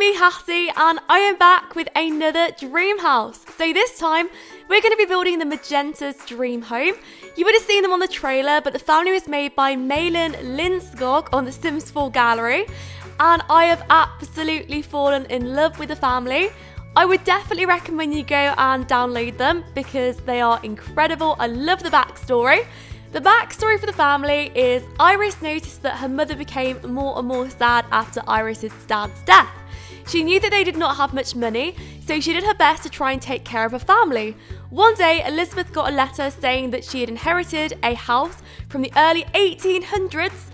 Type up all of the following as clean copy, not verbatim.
me, Hatsy, and I am back with another dream house. So this time, we're going to be building the Magenta's dream home. You would have seen them on the trailer, but the family was made by Malinlindskog on the Sims 4 gallery, and I have absolutely fallen in love with the family. I would definitely recommend you go and download them because they are incredible. I love the backstory. The backstory for the family is Iris noticed that her mother became more and more sad after Iris's dad's death. She knew that they did not have much money, so she did her best to try and take care of her family. One day, Elizabeth got a letter saying that she had inherited a house from the early 1800s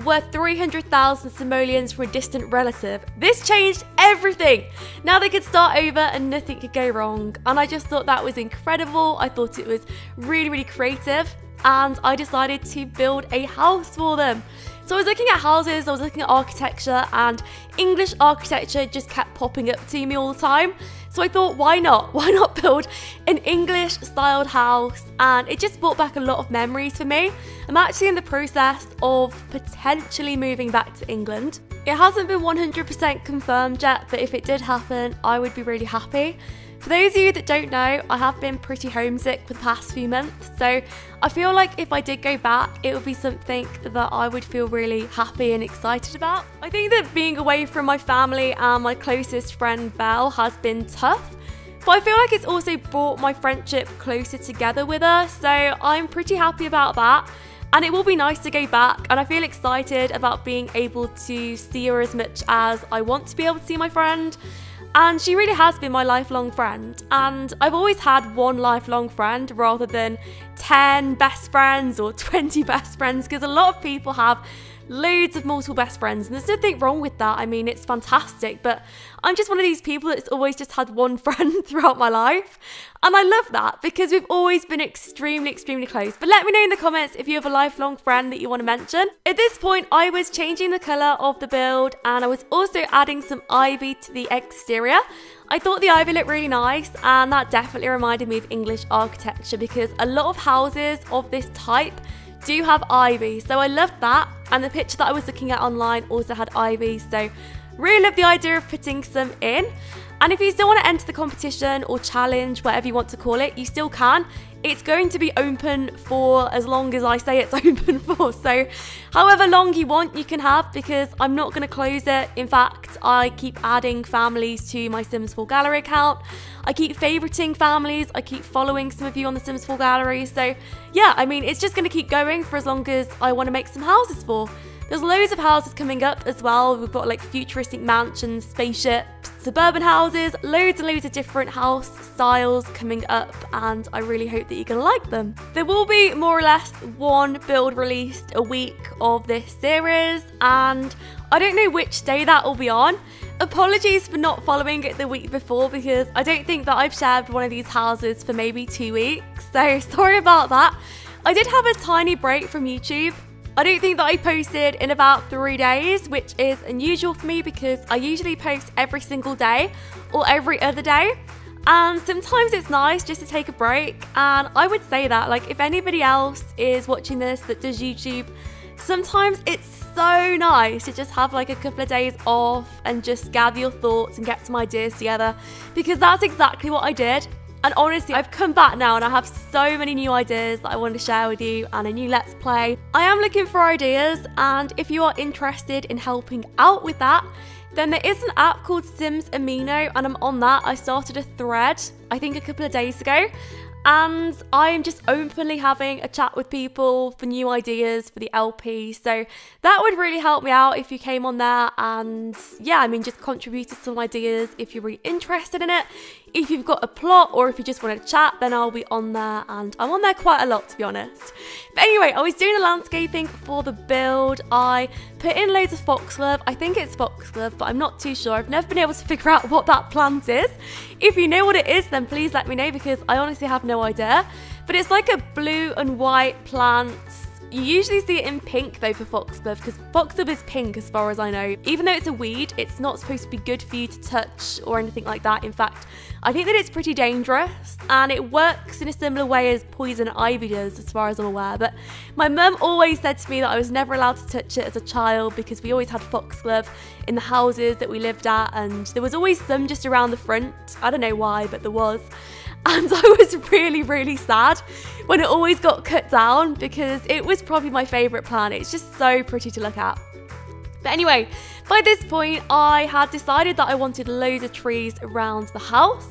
worth 300,000 simoleons from a distant relative. This changed everything. Now they could start over and nothing could go wrong. And I just thought that was incredible. I thought it was really, really creative. And I decided to build a house for them. So I was looking at houses, I was looking at architecture, and English architecture just kept popping up to me all the time. So I thought, why not? Why not build an English styled house? And it just brought back a lot of memories for me. I'm actually in the process of potentially moving back to England. It hasn't been 100% confirmed yet, but if it did happen, I would be really happy. For those of you that don't know, I have been pretty homesick for the past few months, so I feel like if I did go back, it would be something that I would feel really happy and excited about. I think that being away from my family and my closest friend Belle has been tough, but I feel like it's also brought my friendship closer together with her, so I'm pretty happy about that. And it will be nice to go back, and I feel excited about being able to see her as much as I want to be able to see my friend. And she really has been my lifelong friend, and I've always had one lifelong friend rather than 10 best friends or 20 best friends, because a lot of people have loads of multiple best friends, and there's nothing wrong with that. I mean, it's fantastic, but I'm just one of these people that's always just had one friend throughout my life, and I love that because we've always been extremely close. But let me know in the comments if you have a lifelong friend that you want to mention. At this point, I was changing the colour of the build, and I was also adding some ivy to the exterior. I thought the ivy looked really nice, and that definitely reminded me of English architecture because a lot of houses of this type do have ivy, so I loved that. And the picture that I was looking at online also had ivy, so really love the idea of putting some in. And if you still want to enter the competition or challenge, whatever you want to call it, you still can. It's going to be open for as long as I say it's open for, so however long you want you can have, because I'm not going to close it. In fact, I keep adding families to my Sims 4 gallery account. I keep favoriting families, I keep following some of you on the Sims 4 gallery, so yeah, I mean, it's just going to keep going for as long as I want to make some houses for. There's loads of houses coming up as well. We've got like futuristic mansions, spaceships, suburban houses, loads and loads of different house styles coming up, and I really hope that you're going to like them. There will be more or less one build released a week of this series, and I don't know which day that will be on. Apologies for not following it the week before because I don't think that I've shared one of these houses for maybe 2 weeks, so sorry about that. I did have a tiny break from YouTube. I don't think that I posted in about 3 days, which is unusual for me because I usually post every single day or every other day. And sometimes it's nice just to take a break. And I would say that, like, if anybody else is watching this that does YouTube, sometimes it's so nice to just have like a couple of days off and just gather your thoughts and get some ideas together, because that's exactly what I did. And honestly, I've come back now and I have so many new ideas that I want to share with you and a new Let's Play. I am looking for ideas, and if you are interested in helping out with that, then there is an app called Sims Amino, and I'm on that. I started a thread, I think a couple of days ago, and I'm just openly having a chat with people for new ideas for the LP. So that would really help me out if you came on there and yeah, I mean, just contributed some ideas if you're really interested in it. If you've got a plot or if you just want to chat, then I'll be on there, and I'm on there quite a lot, to be honest. But anyway, I was doing the landscaping for the build. I put in loads of foxglove. I think it's foxglove, but I'm not too sure. I've never been able to figure out what that plant is. If you know what it is, then please let me know because I honestly have no idea. But it's like a blue and white plant You usually see it in pink though for foxglove, because foxglove is pink as far as I know. Even though it's a weed, it's not supposed to be good for you to touch or anything like that. In fact, I think that it's pretty dangerous, and it works in a similar way as poison ivy does as far as I'm aware. But my mum always said to me that I was never allowed to touch it as a child because we always had foxglove in the houses that we lived at, and there was always some just around the front. I don't know why, but there was. And I was really, really sad when it always got cut down because it was probably my favourite plant. It's just so pretty to look at. But anyway, by this point, I had decided that I wanted loads of trees around the house.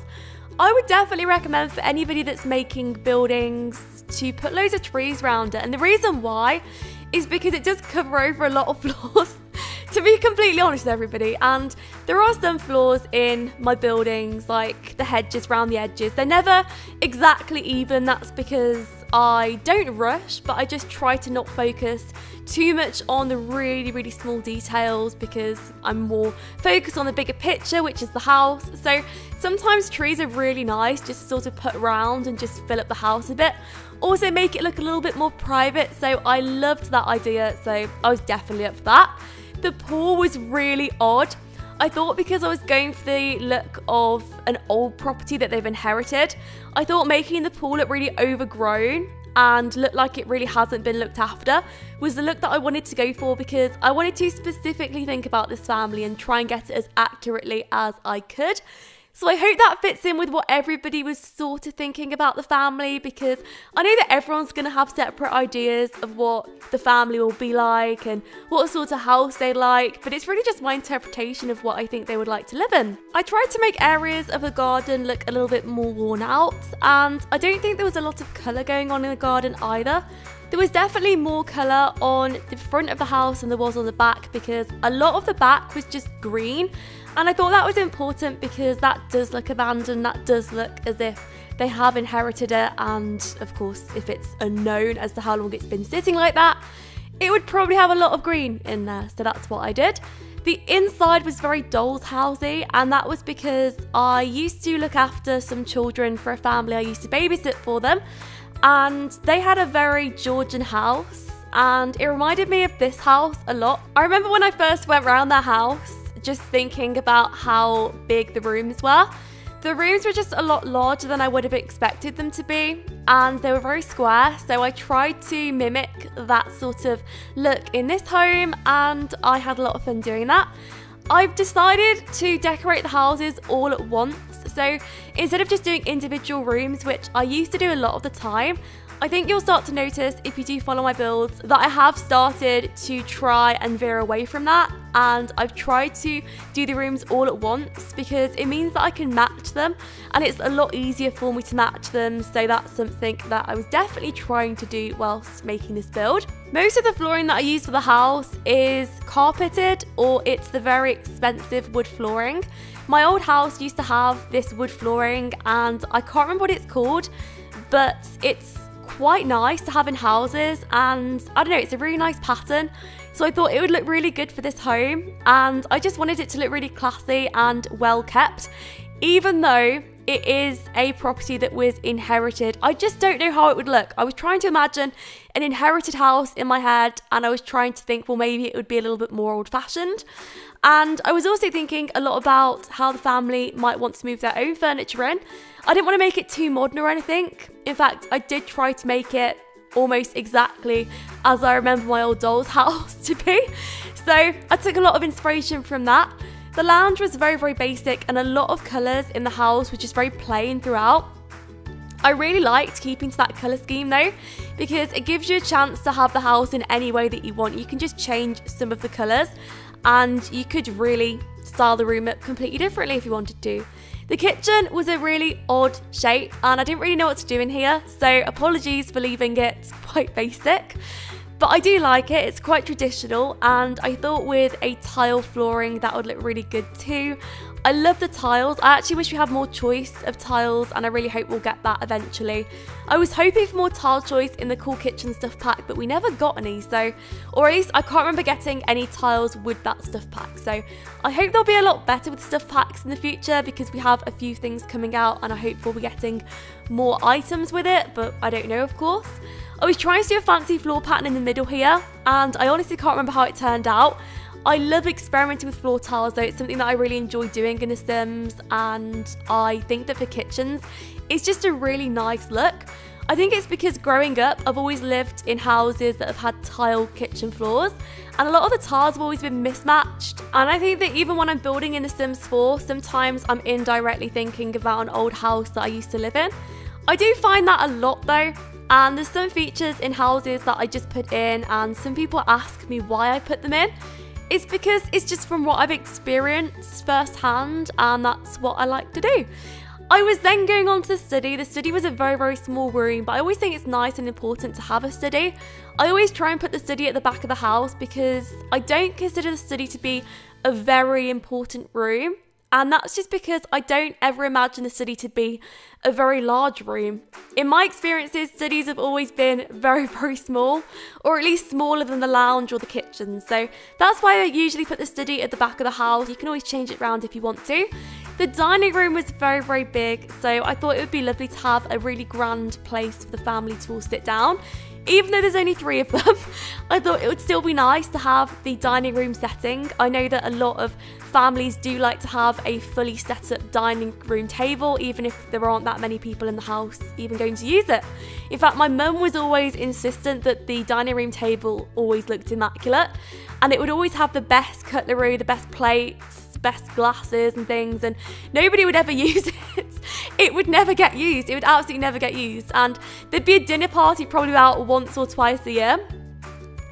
I would definitely recommend for anybody that's making buildings to put loads of trees around it. And the reason why is because it does cover over a lot of floors. To be completely honest with everybody, and there are some flaws in my buildings, like the hedges around the edges. They're never exactly even. That's because I don't rush, but I just try to not focus too much on the really, really small details because I'm more focused on the bigger picture, which is the house. So sometimes trees are really nice just to sort of put around and just fill up the house a bit. Also make it look a little bit more private, so I loved that idea, so I was definitely up for that. The pool was really odd. I thought because I was going for the look of an old property that they've inherited, I thought making the pool look really overgrown and look like it really hasn't been looked after was the look that I wanted to go for, because I wanted to specifically think about this family and try and get it as accurately as I could. So I hope that fits in with what everybody was sort of thinking about the family, because I know that everyone's going to have separate ideas of what the family will be like and what sort of house they like, but it's really just my interpretation of what I think they would like to live in. I tried to make areas of the garden look a little bit more worn out, and I don't think there was a lot of colour going on in the garden either. There was definitely more colour on the front of the house than there was on the back, because a lot of the back was just green, and I thought that was important because that does look abandoned, that does look as if they have inherited it, and of course if it's unknown as to how long it's been sitting like that, it would probably have a lot of green in there, so that's what I did. The inside was very doll's housey, and that was because I used to look after some children for a family I used to babysit for them, and they had a very Georgian house, and it reminded me of this house a lot. I remember when I first went round their house just thinking about how big the rooms were. The rooms were just a lot larger than I would have expected them to be, and they were very square, so I tried to mimic that sort of look in this home, and I had a lot of fun doing that. I've decided to decorate the houses all at once, so instead of just doing individual rooms, which I used to do a lot of the time, I think you'll start to notice if you do follow my builds that I have started to try and veer away from that, and I've tried to do the rooms all at once because it means that I can match them, and it's a lot easier for me to match them, so that's something that I was definitely trying to do whilst making this build. Most of the flooring that I use for the house is carpeted, or it's the very expensive wood flooring. My old house used to have this wood flooring, and I can't remember what it's called, but it's quite nice to have in houses, and I don't know, it's a really nice pattern, so I thought it would look really good for this home, and I just wanted it to look really classy and well kept. Even though it is a property that was inherited, I just don't know how it would look. I was trying to imagine an inherited house in my head, and I was trying to think, well, maybe it would be a little bit more old-fashioned. And I was also thinking a lot about how the family might want to move their own furniture in. I didn't want to make it too modern or anything. In fact, I did try to make it almost exactly as I remember my old doll's house to be. So I took a lot of inspiration from that. The lounge was very, very basic, and a lot of colours in the house were just very plain throughout. I really liked keeping to that colour scheme though, because it gives you a chance to have the house in any way that you want. You can just change some of the colours, and you could really style the room up completely differently if you wanted to. The kitchen was a really odd shape, and I didn't really know what to do in here, so apologies for leaving it quite basic. But I do like it, it's quite traditional, and I thought with a tile flooring that would look really good too. I love the tiles. I actually wish we had more choice of tiles, and I really hope we'll get that eventually. I was hoping for more tile choice in the Cool Kitchen stuff pack, but we never got any, so, or at least I can't remember getting any tiles with that stuff pack. So I hope they'll be a lot better with stuff packs in the future, because we have a few things coming out, and I hope we'll be getting more items with it, but I don't know, of course. I was trying to do a fancy floor pattern in the middle here, and I honestly can't remember how it turned out. I love experimenting with floor tiles though. It's something that I really enjoy doing in The Sims, and I think that for kitchens, it's just a really nice look. I think it's because growing up, I've always lived in houses that have had tile kitchen floors, and a lot of the tiles have always been mismatched. And I think that even when I'm building in The Sims 4, sometimes I'm indirectly thinking about an old house that I used to live in. I do find that a lot though, and there's some features in houses that I just put in, and some people ask me why I put them in. It's because it's just from what I've experienced firsthand, and that's what I like to do. I was then going on to the study. The study was a very, very small room, but I always think it's nice and important to have a study. I always try and put the study at the back of the house because I don't consider the study to be a very important room. And that's just because I don't ever imagine the study to be a very large room. In my experiences, studies have always been very, very small, or at least smaller than the lounge or the kitchen. So that's why I usually put the study at the back of the house. You can always change it around if you want to. The dining room was very, very big, so I thought it would be lovely to have a really grand place for the family to all sit down. Even though there's only 3 of them, I thought it would still be nice to have the dining room setting. I know that a lot of families do like to have a fully set up dining room table, even if there aren't that many people in the house even going to use it. In fact, my mum was always insistent that the dining room table always looked immaculate, and it would always have the best cutlery, the best plates, best glasses and things, and nobody would ever use it. It would never get used. It would absolutely never get used, and there'd be a dinner party probably about once or twice a year,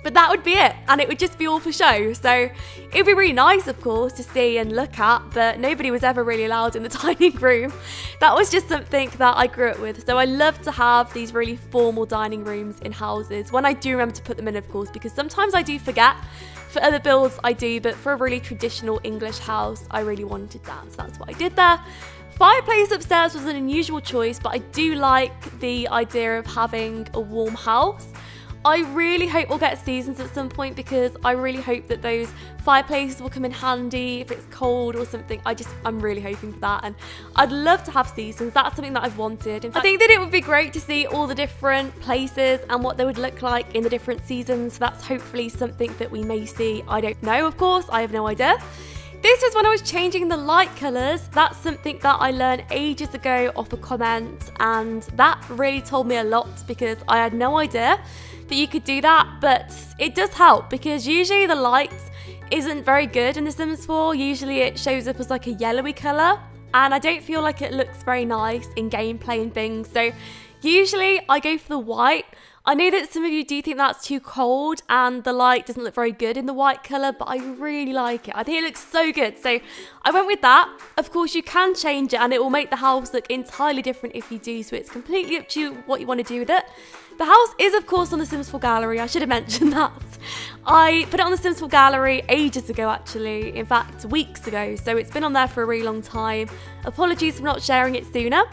but that would be it, and it would just be all for show. So it'd be really nice, of course, to see and look at, but nobody was ever really allowed in the dining room. That was just something that I grew up with. So I love to have these really formal dining rooms in houses, when I do remember to put them in, of course, because sometimes I do forget. For other builds I do, but for a really traditional English house, I really wanted that, so that's what I did there. Fireplace upstairs was an unusual choice, but I do like the idea of having a warm house. I really hope we'll get seasons at some point, because I really hope that those fireplaces will come in handy if it's cold or something. I'm really hoping for that, and I'd love to have seasons. That's something that I've wanted. In fact, I think that it would be great to see all the different places and what they would look like in the different seasons. So that's hopefully something that we may see. I don't know, of course, I have no idea. This was when I was changing the light colours. That's something that I learned ages ago off a comment, and that really told me a lot, because I had no idea that you could do that, but it does help, because usually the light isn't very good in The Sims 4. Usually it shows up as like a yellowy colour, and I don't feel like it looks very nice in gameplay and things. So usually I go for the white. I know that some of you do think that's too cold and the light doesn't look very good in the white colour, but I really like it. I think it looks so good, so I went with that. Of course, you can change it and it will make the house look entirely different if you do, so it's completely up to you what you want to do with it. The house is, of course, on the Sims 4 gallery. I should have mentioned that. I put it on the Sims 4 gallery ages ago, actually. In fact, weeks ago, so it's been on there for a really long time. Apologies for not sharing it sooner.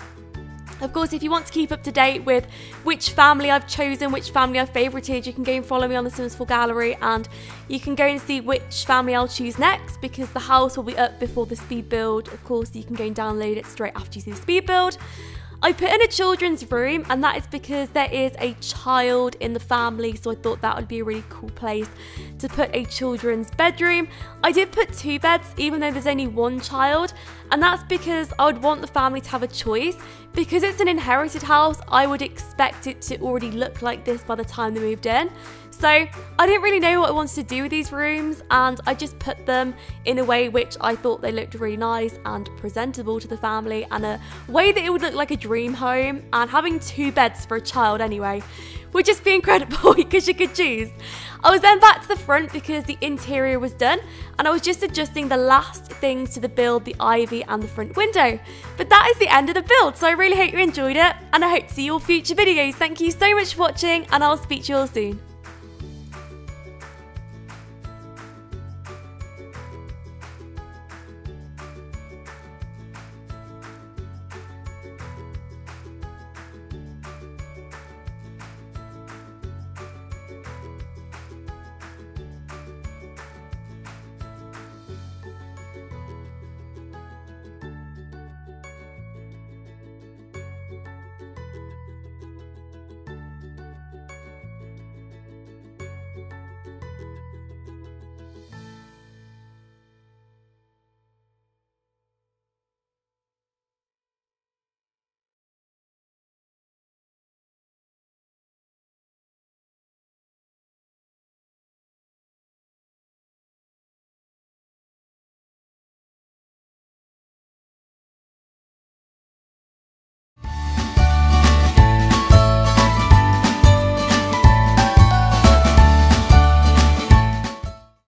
Of course, if you want to keep up to date with which family I've chosen, which family I've favourited, you can go and follow me on the Sims 4 gallery, and you can go and see which family I'll choose next, because the house will be up before the speed build. Of course, you can go and download it straight after you see the speed build. I put in a children's room, and that is because there is a child in the family, so I thought that would be a really cool place to put a children's bedroom. I did put 2 beds, even though there's only 1 child, and that's because I would want the family to have a choice. Because it's an inherited house, I would expect it to already look like this by the time they moved in. So I didn't really know what I wanted to do with these rooms, and I just put them in a way which I thought they looked really nice and presentable to the family, and a way that it would look like a dream home. And having 2 beds for a child anyway would just be incredible, because you could choose. I was then back to the front because the interior was done, and I was just adjusting the last things to the build, the ivy and the front window. But that is the end of the build, so I really hope you enjoyed it, and I hope to see you all future videos. Thank you so much for watching, and I'll speak to you all soon.